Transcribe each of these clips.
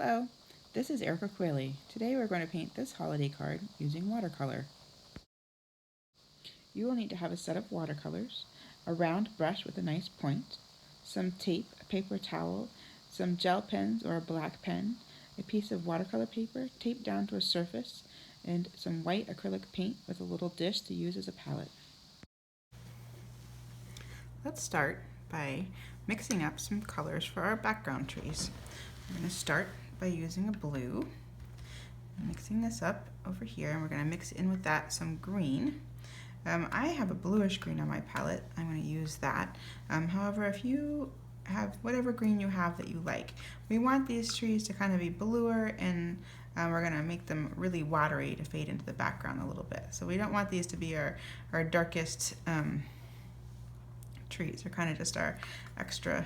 Hello, this is Erica Qualey. Today we're going to paint this holiday card using watercolor. You will need to have a set of watercolors, a round brush with a nice point, some tape, a paper towel, some gel pens or a black pen, a piece of watercolor paper taped down to a surface, and some white acrylic paint with a little dish to use as a palette. Let's start by mixing up some colors for our background trees. We're going to start by using a blue, mixing this up over here, and we're going to mix in with that some green. I have a bluish green on my palette. I'm going to use that. However, if you have whatever green you have that you like, we want these trees to kind of be bluer, and we're going to make them really watery to fade into the background a little bit. So we don't want these to be our darkest trees. They're kind of just our extra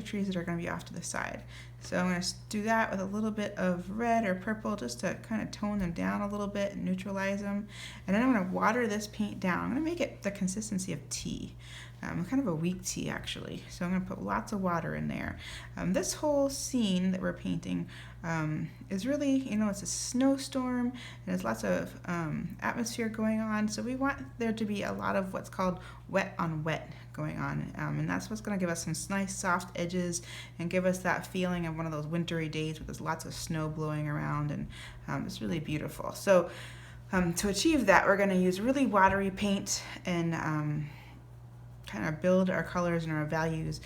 trees that are going to be off to the side. So I'm going to do that with a little bit of red or purple just to kind of tone them down a little bit and neutralize them. And then I'm going to water this paint down. I'm going to make it the consistency of tea. Kind of a weak tea actually. So I'm going to put lots of water in there. This whole scene that we're painting is really, it's a snowstorm and there's lots of atmosphere going on. So we want there to be a lot of what's called wet on wet going on. And that's what's going to give us some nice soft edges and give us that feeling of one of those wintry days where there's lots of snow blowing around, and it's really beautiful. So to achieve that, we're going to use really watery paint and kind of build our colors and our values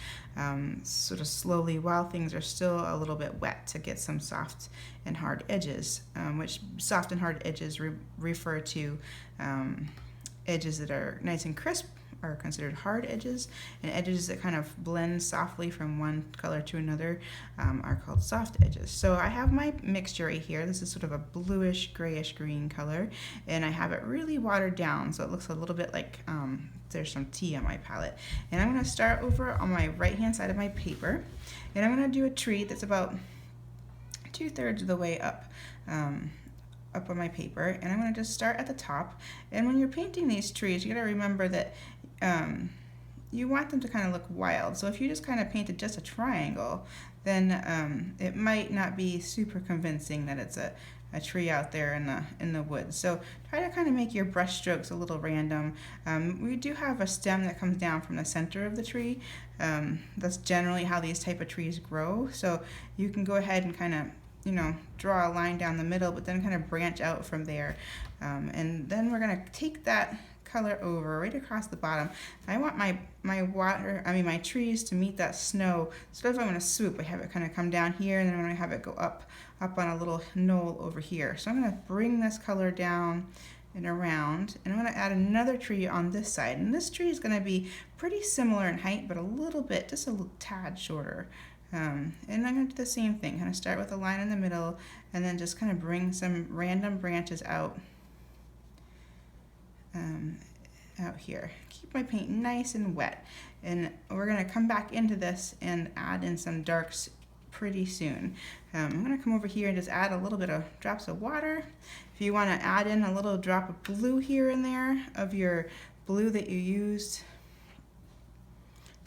sort of slowly while things are still a little bit wet to get some soft and hard edges, which soft and hard edges refer to edges that are nice and crisp are considered hard edges, and edges that kind of blend softly from one color to another are called soft edges. So I have my mixture right here. This is sort of a bluish grayish green color, and I have it really watered down so it looks a little bit like there's some tea on my palette. And I'm going to start over on my right hand side of my paper, and I'm going to do a tree that's about 2/3 of the way up on my paper, and I'm going to just start at the top. And when you're painting these trees, you got to remember that you want them to kind of look wild. So if you just kind of painted just a triangle, then it might not be super convincing that it's a tree out there in the woods. So try to kind of make your brush strokes a little random. We do have a stem that comes down from the center of the tree. That's generally how these type of trees grow. So you can go ahead and kind of draw a line down the middle, but then kind of branch out from there. And then we're going to take that color over right across the bottom. I want my trees to meet that snow. So if I'm going to swoop, I have it kind of come down here, and then I'm going to have it go up on a little knoll over here. So I'm going to bring this color down and around, and I'm going to add another tree on this side. And this tree is going to be pretty similar in height, but just a little tad shorter. And I'm going to do the same thing, kind of start with a line in the middle and then just kind of bring some random branches out here. Keep my paint nice and wet, and we're going to come back into this and add in some darks pretty soon. I'm going to come over here and just add a little bit of drops of water. If you want to add in a little drop of blue here and there of your blue that you used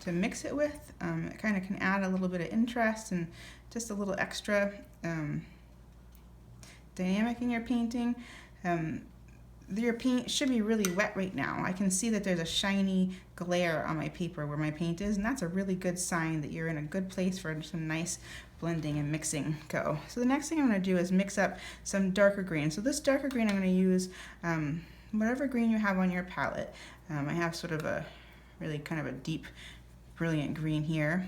to mix it with, it kind of can add a little bit of interest and just a little extra dynamic in your painting. Your paint should be really wet right now. I can see that there's a shiny glare on my paper where my paint is, and that's a really good sign that you're in a good place for some nice blending and mixing go. So the next thing I'm going to do is mix up some darker green. So this darker green I'm going to use whatever green you have on your palette. I have sort of a really kind of a deep brilliant green here,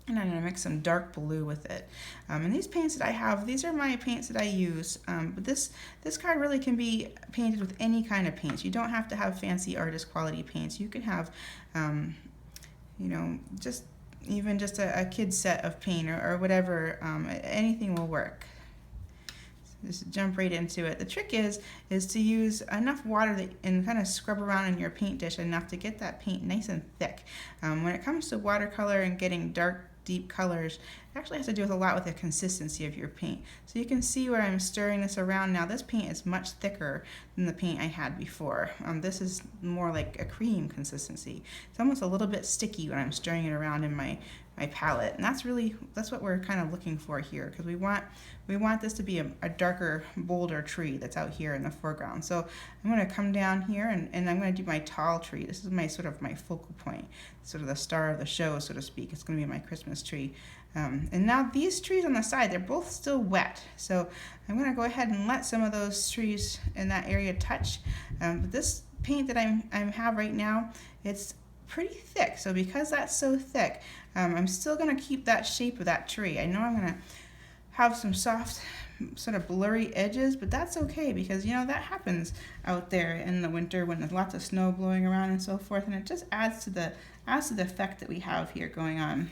and I'm going to mix some dark blue with it. And these paints that I have, these are my paints that I use, but this card really can be painted with any kind of paints. You don't have to have fancy artist quality paints. You can have just a kid's set of paint or whatever. Anything will work. Just jump right into it. The trick is to use enough water and kind of scrub around in your paint dish enough to get that paint nice and thick. When it comes to watercolor and getting dark, deep colors, it actually has to do with a lot with the consistency of your paint. So you can see where I'm stirring this around now. This paint is much thicker than the paint I had before. This is more like a cream consistency. It's almost a little bit sticky when I'm stirring it around in my palette. And that's what we're kind of looking for here, because we want this to be a darker, bolder tree that's out here in the foreground. So I'm going to come down here and I'm going to do my tall tree. This is my sort of my focal point, sort of the star of the show, so to speak. It's going to be my Christmas tree. And now these trees on the side, they're both still wet. So I'm going to go ahead and let some of those trees in that area touch. But this paint that I have right now, it's pretty thick. So because that's so thick, I'm still going to keep that shape of that tree. I know I'm going to have some soft, sort of blurry edges, but that's okay, because you know that happens out there in the winter when there's lots of snow blowing around and so forth, and it just adds to the effect that we have here going on.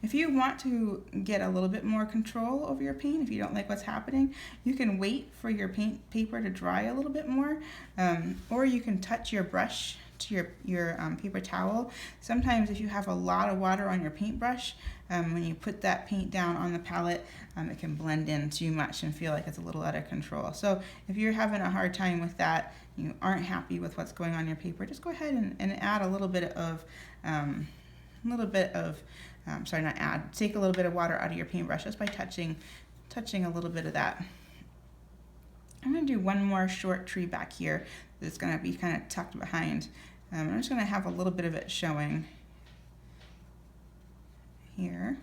If you want to get a little bit more control over your paint, if you don't like what's happening, you can wait for your paint paper to dry a little bit more, or you can touch your brush to your paper towel. Sometimes if you have a lot of water on your paintbrush, when you put that paint down on the palette, it can blend in too much and feel like it's a little out of control. So if you're having a hard time with that, you aren't happy with what's going on your paper, just go ahead and add a little bit of take a little bit of water out of your paintbrush just by touching a little bit of that. I'm going to do one more short tree back here that's going to be kind of tucked behind. I'm just going to have a little bit of it showing here.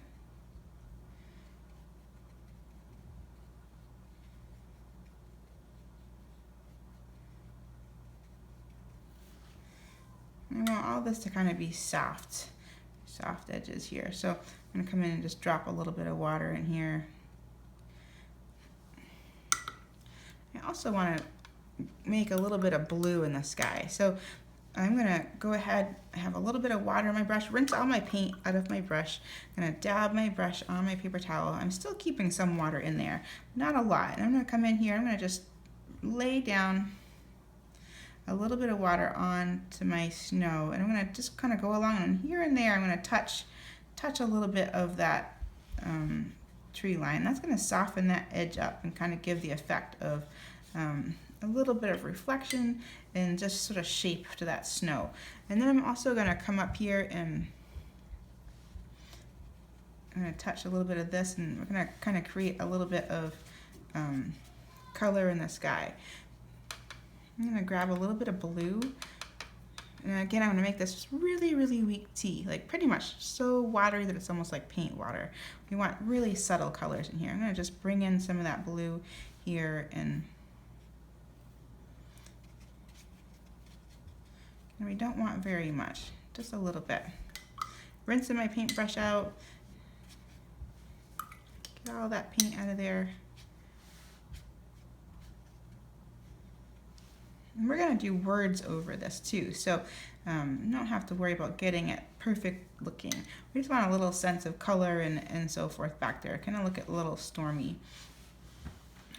I want all this to kind of be soft edges here. So I'm going to come in and just drop a little bit of water in here. I also want to make a little bit of blue in the sky. So I'm going to go ahead, have a little bit of water in my brush, rinse all my paint out of my brush. I'm going to dab my brush on my paper towel. I'm still keeping some water in there, not a lot. And I'm going to come in here, I'm going to just lay down a little bit of water onto my snow, and I'm going to just kind of go along, and here and there I'm going to touch a little bit of that tree line. That's going to soften that edge up and kind of give the effect of a little bit of reflection and just sort of shape to that snow. And then I'm also going to come up here and I'm going to touch a little bit of this, and we're going to kind of create a little bit of color in the sky. I'm going to grab a little bit of blue, and again I'm going to make this really, really weak tea, like pretty much so watery that it's almost like paint water. We want really subtle colors in here. I'm going to just bring in some of that blue here, and we don't want very much, just a little bit. Rinsing my paintbrush out, get all that paint out of there. And we're going to do words over this too, so you don't have to worry about getting it perfect looking. We just want a little sense of color and so forth back there. Kind of look a little stormy.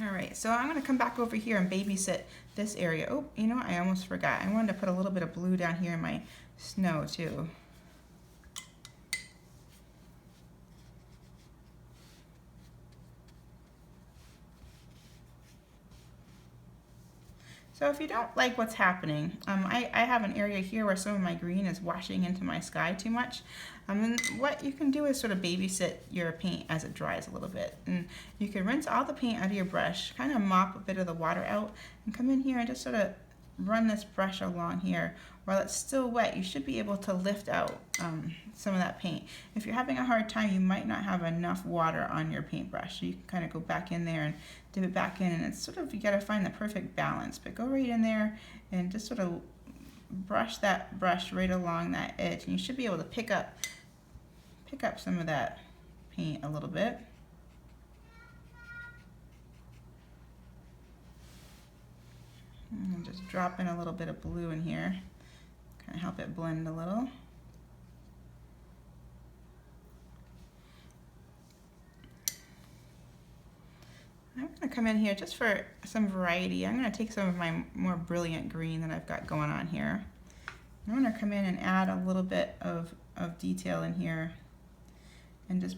Alright, so I'm going to come back over here and babysit this area. Oh, you know what? I almost forgot. I wanted to put a little bit of blue down here in my snow too. So if you don't like what's happening, I have an area here where some of my green is washing into my sky too much. And what you can do is sort of babysit your paint as it dries a little bit. And you can rinse all the paint out of your brush, kind of mop a bit of the water out, and come in here and just sort of run this brush along here. While it's still wet, you should be able to lift out some of that paint. If you're having a hard time, you might not have enough water on your paintbrush. So you can kind of go back in there and dip it back in, and it's sort of, you gotta find the perfect balance. But go right in there and just sort of brush that brush right along that edge, and you should be able to pick up some of that paint a little bit. And just drop in a little bit of blue in here, kind of help it blend a little. I'm going to come in here just for some variety. I'm going to take some of my more brilliant green that I've got going on here. I'm going to come in and add a little bit of detail in here and just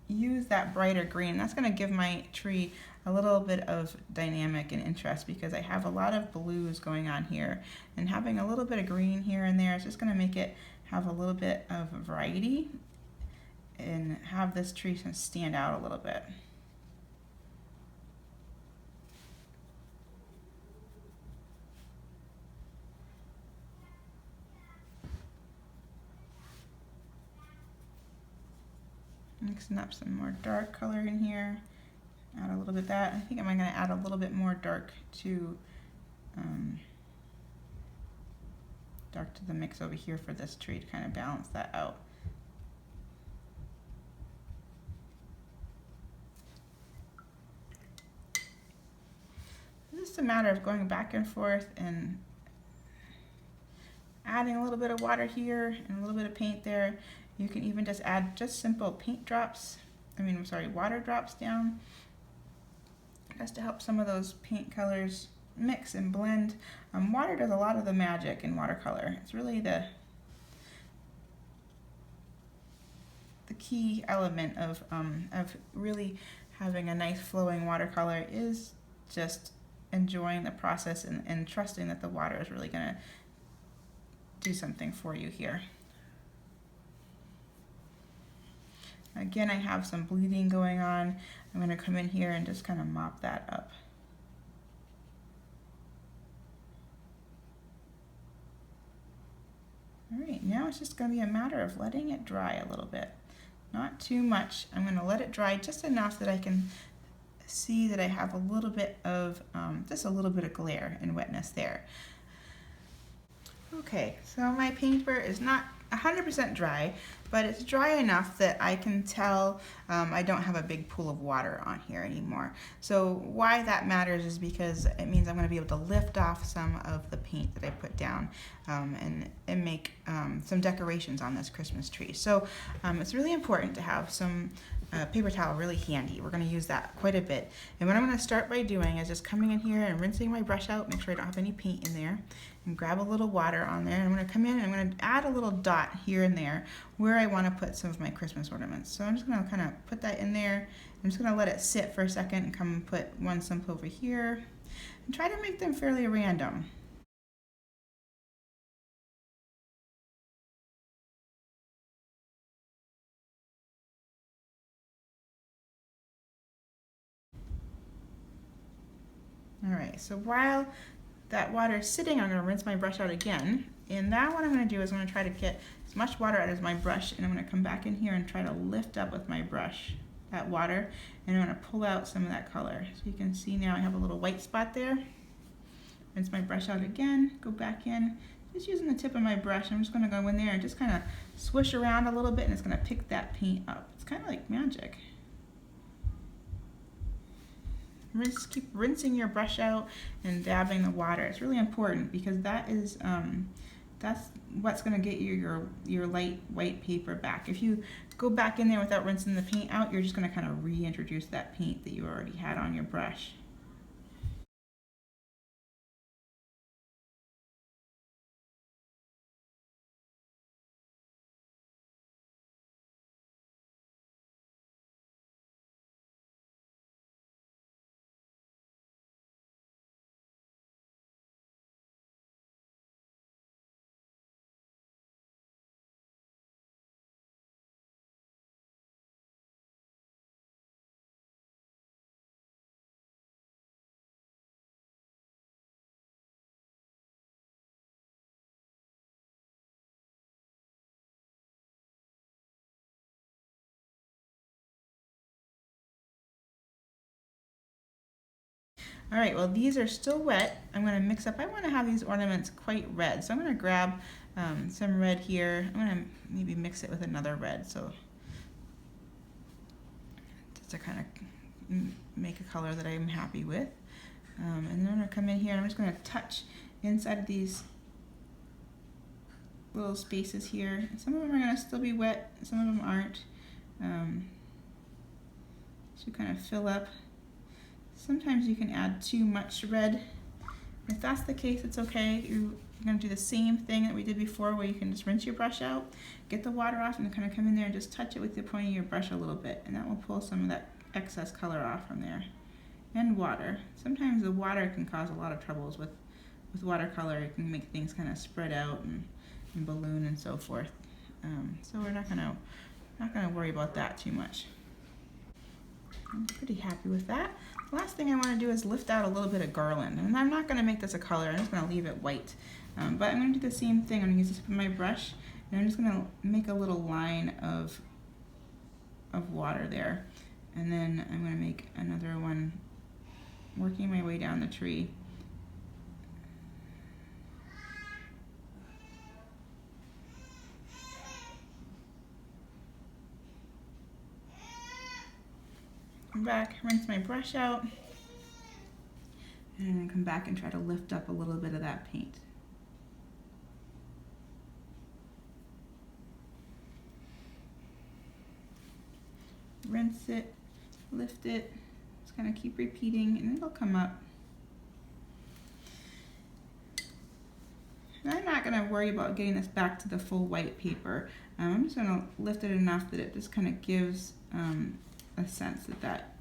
use that brighter green. That's going to give my tree a little bit of dynamic and interest, because I have a lot of blues going on here, and having a little bit of green here and there is just going to make it have a little bit of variety and have this tree stand out a little bit. Mixing up some more dark color in here. Add a little bit of that. I think I'm going to add a little bit more dark to the mix over here for this tree to kind of balance that out. It's just a matter of going back and forth and adding a little bit of water here and a little bit of paint there. You can even just add just simple paint drops, water drops down, just to help some of those paint colors mix and blend. Water does a lot of the magic in watercolor. It's really the key element of really having a nice flowing watercolor is just enjoying the process and trusting that the water is really going to do something for you here. Again, I have some bleeding going on. I'm going to come in here and just kind of mop that up. All right, now it's just going to be a matter of letting it dry a little bit. Not too much. I'm going to let it dry just enough that I can see that I have a little bit of, just a little bit of glare and wetness there. Okay, so my paper is not 100% dry, but it's dry enough that I can tell I don't have a big pool of water on here anymore. So why that matters is because it means I'm going to be able to lift off some of the paint that I put down and make some decorations on this Christmas tree. So it's really important to have some paper towel really handy. We're going to use that quite a bit. And what I'm going to start by doing is just coming in here and rinsing my brush out, make sure I don't have any paint in there, and grab a little water on there. And I'm going to come in and I'm going to add a little dot here and there where I want to put some of my Christmas ornaments. So I'm just going to kind of put that in there. I'm just going to let it sit for a second and come and put one stump over here and try to make them fairly random. All right, so while that water is sitting, I'm going to rinse my brush out again. And now what I'm going to do is I'm going to try to get as much water out as my brush, and I'm going to come back in here and try to lift up with my brush that water, and I'm going to pull out some of that color. So you can see now I have a little white spot there. Rinse my brush out again, go back in, just using the tip of my brush. I'm just going to go in there and just kind of swish around a little bit, and it's going to pick that paint up. It's kind of like magic. Keep rinsing your brush out and dabbing the water. It's really important because that's what's going to get you your light white paper back. If you go back in there without rinsing the paint out, you're just going to kind of reintroduce that paint that you already had on your brush. All right, well, these are still wet. I'm going to mix up. I want to have these ornaments quite red, so I'm going to grab some red here. I'm going to maybe mix it with another red, so just to kind of make a color that I'm happy with. And then I'm going to come in here and I'm just going to touch inside of these little spaces here. Some of them are going to still be wet, some of them aren't. So kind of fill up. Sometimes you can add too much red. If that's the case, it's okay. You're going to do the same thing that we did before, where you can just rinse your brush out, get the water off, and kind of come in there and just touch it with the point of your brush a little bit, and that will pull some of that excess color off from there. And water. Sometimes the water can cause a lot of troubles with watercolor. It can make things kind of spread out and balloon and so forth. So we're not gonna worry about that too much. I'm pretty happy with that. The last thing I want to do is lift out a little bit of garland, and I'm not going to make this a color. I'm just going to leave it white. But I'm going to do the same thing. I'm going to use this with my brush, and I'm just going to make a little line of water there, and then I'm going to make another one, working my way down the tree. Come back, rinse my brush out, and then come back and try to lift up a little bit of that paint. Rinse it, lift it, just kind of keep repeating, and it'll come up. And I'm not going to worry about getting this back to the full white paper. I'm just going to lift it enough that it just kind of gives a sense that that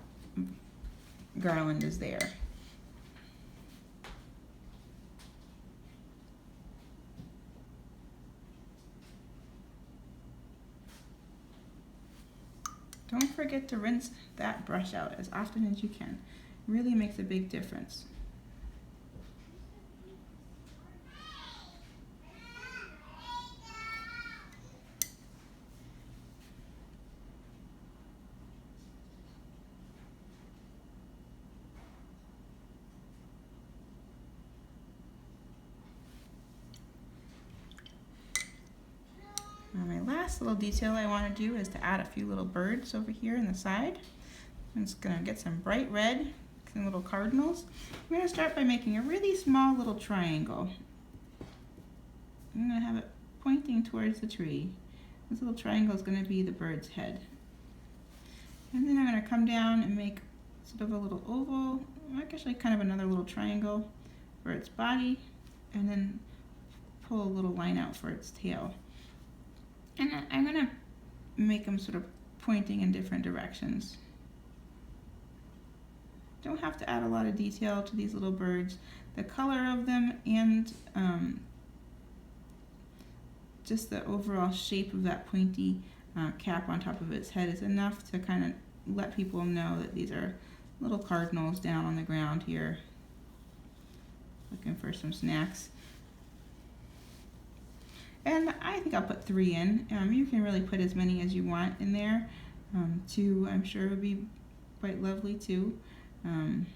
garland is there. Don't forget to rinse that brush out as often as you can. It really makes a big difference. Now my last little detail I want to do is to add a few little birds over here in the side. I'm just going to get some bright red, some little cardinals. I'm going to start by making a really small little triangle. I'm going to have it pointing towards the tree. This little triangle is going to be the bird's head. And then I'm going to come down and make sort of a little oval, actually kind of another little triangle for its body, and then pull a little line out for its tail. And I'm going to make them sort of pointing in different directions. Don't have to add a lot of detail to these little birds. The color of them and just the overall shape of that pointy cap on top of its head is enough to kind of let people know that these are little cardinals down on the ground here, looking for some snacks. And I think I'll put 3 in. You can really put as many as you want in there. 2, I'm sure, would be quite lovely too. And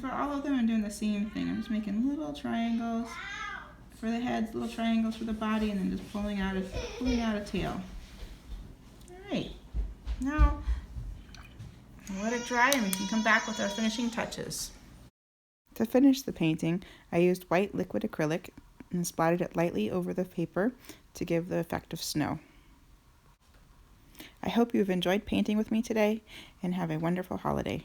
for all of them, I'm doing the same thing. I'm just making little triangles for the heads, little triangles for the body, and then just pulling out a tail. All right. Now, let it dry, and we can come back with our finishing touches. To finish the painting, I used white liquid acrylic and splattered it lightly over the paper to give the effect of snow. I hope you've enjoyed painting with me today, and have a wonderful holiday.